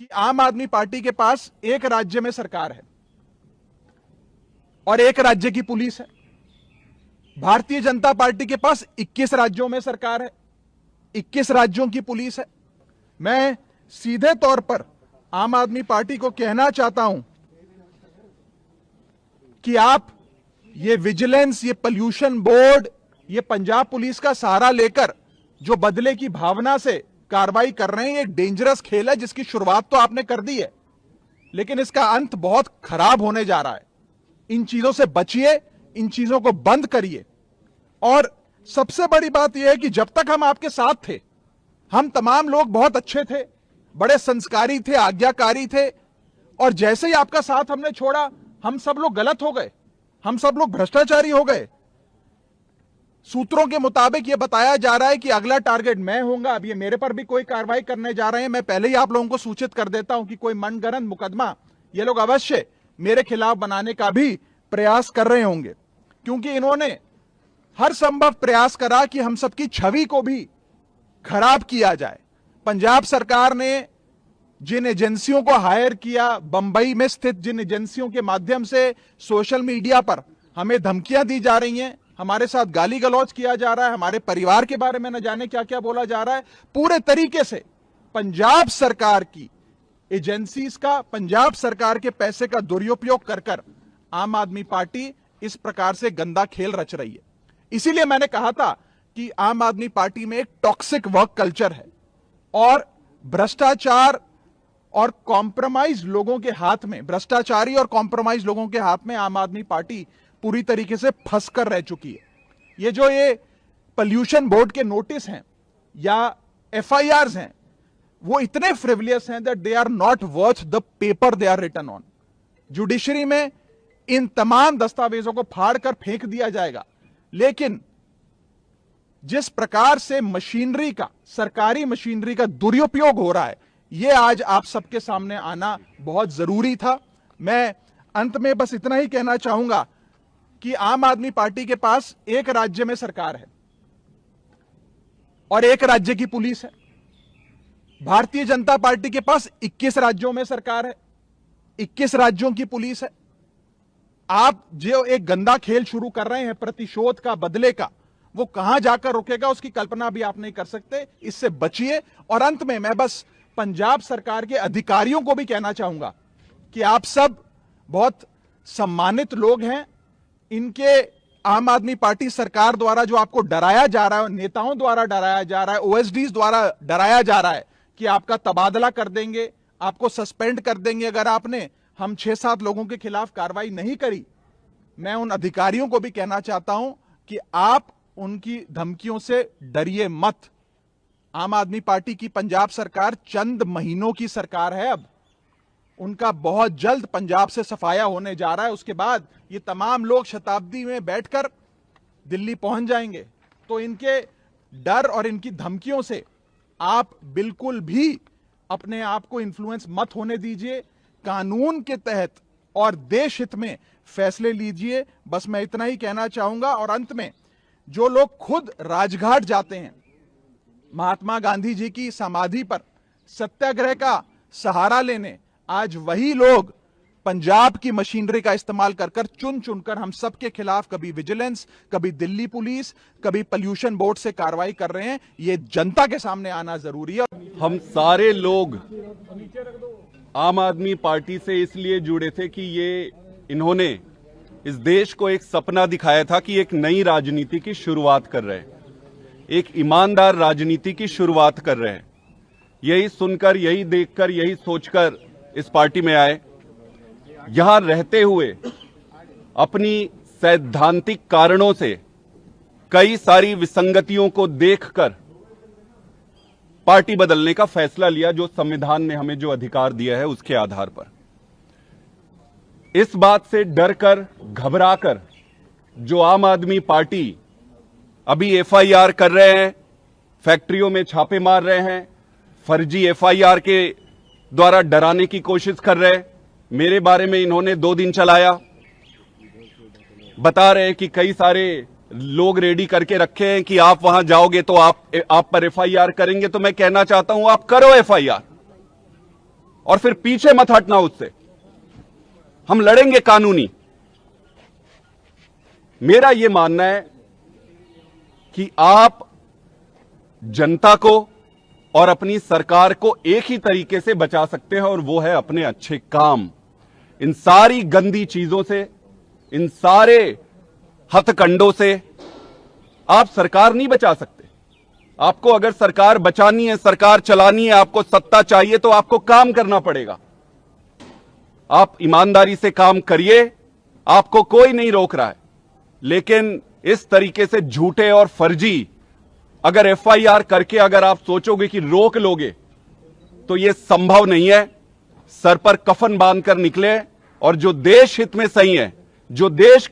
कि आम आदमी पार्टी के पास एक राज्य में सरकार है और एक राज्य की पुलिस है। भारतीय जनता पार्टी के पास 21 राज्यों में सरकार है, 21 राज्यों की पुलिस है। मैं सीधे तौर पर आम आदमी पार्टी को कहना चाहता हूं कि आप ये विजिलेंस, ये पोल्यूशन बोर्ड, ये पंजाब पुलिस का सहारा लेकर जो बदले की भावना से कार्रवाई कर रहे हैं, ये एक डेंजरस खेल है जिसकी शुरुआत तो आपने कर दी है, लेकिन इसका अंत बहुत खराब होने जा रहा है। इन चीजों से बचिए, इन चीजों को बंद करिए। और सबसे बड़ी बात यह है कि जब तक हम आपके साथ थे, हम तमाम लोग बहुत अच्छे थे, बड़े संस्कारी थे, आज्ञाकारी थे, और जैसे ही आपका साथ हमने छोड़ा, हम सब लोग गलत हो गए, हम सब लोग भ्रष्टाचारी हो गए। सूत्रों के मुताबिक यह बताया जा रहा है कि अगला टारगेट मैं होऊंगा। अब ये मेरे पर भी कोई कार्रवाई करने जा रहे हैं। मैं पहले ही आप लोगों को सूचित कर देता हूं कि कोई मनगढ़ंत मुकदमा ये लोग अवश्य मेरे खिलाफ बनाने का भी प्रयास कर रहे होंगे, क्योंकि इन्होंने हर संभव प्रयास करा कि हम सबकी छवि को भी खराब किया जाए। पंजाब सरकार ने जिन एजेंसियों को हायर किया, बंबई में स्थित जिन एजेंसियों के माध्यम से सोशल मीडिया पर हमें धमकियां दी जा रही हैं, हमारे साथ गाली गलौज किया जा रहा है, हमारे परिवार के बारे में न जाने क्या क्या बोला जा रहा है, पूरे तरीके से पंजाब सरकार की एजेंसीज का, पंजाब सरकार के पैसे का दुरुपयोग कर आम आदमी पार्टी इस प्रकार से गंदा खेल रच रही है। इसीलिए मैंने कहा था कि आम आदमी पार्टी में एक टॉक्सिक वर्क कल्चर है और भ्रष्टाचार और कॉम्प्रोमाइज लोगों के हाथ में, भ्रष्टाचारी और कॉम्प्रोमाइज लोगों के हाथ में आम आदमी पार्टी पूरी तरीके से फंसकर रह चुकी है। ये पोल्यूशन बोर्ड के नोटिस हैं या एफआईआर्स हैं, वो इतने फ्रिवलियस हैं that they are not worth the paper they are written on. Judiciary में इन तमाम दस्तावेजों को फाड़कर फेंक दिया जाएगा, लेकिन जिस प्रकार से मशीनरी का, सरकारी मशीनरी का दुरुपयोग हो रहा है, यह आज आप सबके सामने आना बहुत जरूरी था। मैं अंत में बस इतना ही कहना चाहूंगा कि आम आदमी पार्टी के पास एक राज्य में सरकार है और एक राज्य की पुलिस है। भारतीय जनता पार्टी के पास 21 राज्यों में सरकार है, 21 राज्यों की पुलिस है। आप जो एक गंदा खेल शुरू कर रहे हैं प्रतिशोध का, बदले का, वो कहां जाकर रुकेगा उसकी कल्पना भी आप नहीं कर सकते। इससे बचिए। और अंत में मैं बस पंजाब सरकार के अधिकारियों को भी कहना चाहूंगा कि आप सब बहुत सम्मानित लोग हैं। इनके आम आदमी पार्टी सरकार द्वारा जो आपको डराया जा रहा है, नेताओं द्वारा डराया जा रहा है, ओएसडीज द्वारा डराया जा रहा है कि आपका तबादला कर देंगे, आपको सस्पेंड कर देंगे अगर आपने हम 6-7 लोगों के खिलाफ कार्रवाई नहीं करी। मैं उन अधिकारियों को भी कहना चाहता हूं कि आप उनकी धमकियों से डरिए मत। आम आदमी पार्टी की पंजाब सरकार चंद महीनों की सरकार है। अब उनका बहुत जल्द पंजाब से सफाया होने जा रहा है। उसके बाद ये तमाम लोग शताब्दी में बैठकर दिल्ली पहुंच जाएंगे। तो इनके डर और इनकी धमकियों से आप बिल्कुल भी अपने आप को इन्फ्लुएंस मत होने दीजिए। कानून के तहत और देश हित में फैसले लीजिए। बस मैं इतना ही कहना चाहूंगा। और अंत में, जो लोग खुद राजघाट जाते हैं, महात्मा गांधी जी की समाधि पर सत्याग्रह का सहारा लेने, आज वही लोग पंजाब की मशीनरी का इस्तेमाल कर चुन चुनकर हम सबके खिलाफ कभी विजिलेंस, कभी दिल्ली पुलिस, कभी पोल्यूशन बोर्ड से कार्रवाई कर रहे हैं। ये जनता के सामने आना जरूरी है। हम सारे लोग आम आदमी पार्टी से इसलिए जुड़े थे कि इन्होंने इस देश को एक सपना दिखाया था कि एक नई राजनीति की शुरुआत कर रहे हैं, एक ईमानदार राजनीति की शुरुआत कर रहे हैं। यही सुनकर, यही देखकर, यही सोचकर इस पार्टी में आए। यहां रहते हुए अपनी सैद्धांतिक कारणों से कई सारी विसंगतियों को देखकर पार्टी बदलने का फैसला लिया, जो संविधान ने हमें जो अधिकार दिया है उसके आधार पर। इस बात से डरकर, घबराकर जो आम आदमी पार्टी अभी एफआईआर कर रहे हैं, फैक्ट्रियों में छापे मार रहे हैं, फर्जी एफआईआर के द्वारा डराने की कोशिश कर रहे हैं। मेरे बारे में इन्होंने 2 दिन चलाया, बता रहे हैं कि कई सारे लोग रेडी करके रखे हैं कि आप वहां जाओगे तो आप पर एफआईआर करेंगे। तो मैं कहना चाहता हूं, आप करो एफआईआर, और फिर पीछे मत हटना उससे। हम लड़ेंगे कानूनी। मेरा यह मानना है कि आप जनता को और अपनी सरकार को एक ही तरीके से बचा सकते हैं, और वो है अपने अच्छे काम। इन सारी गंदी चीजों से, इन सारे हथकंडों से आप सरकार नहीं बचा सकते। आपको अगर सरकार बचानी है, सरकार चलानी है, आपको सत्ता चाहिए, तो आपको काम करना पड़ेगा। आप ईमानदारी से काम करिए, आपको कोई नहीं रोक रहा है। लेकिन इस तरीके से झूठे और फर्जी अगर एफआईआर करके अगर आप सोचोगे कि रोक लोगे, तो यह संभव नहीं है। सर पर कफन बांधकर निकले, और जो देश हित में सही है, जो देश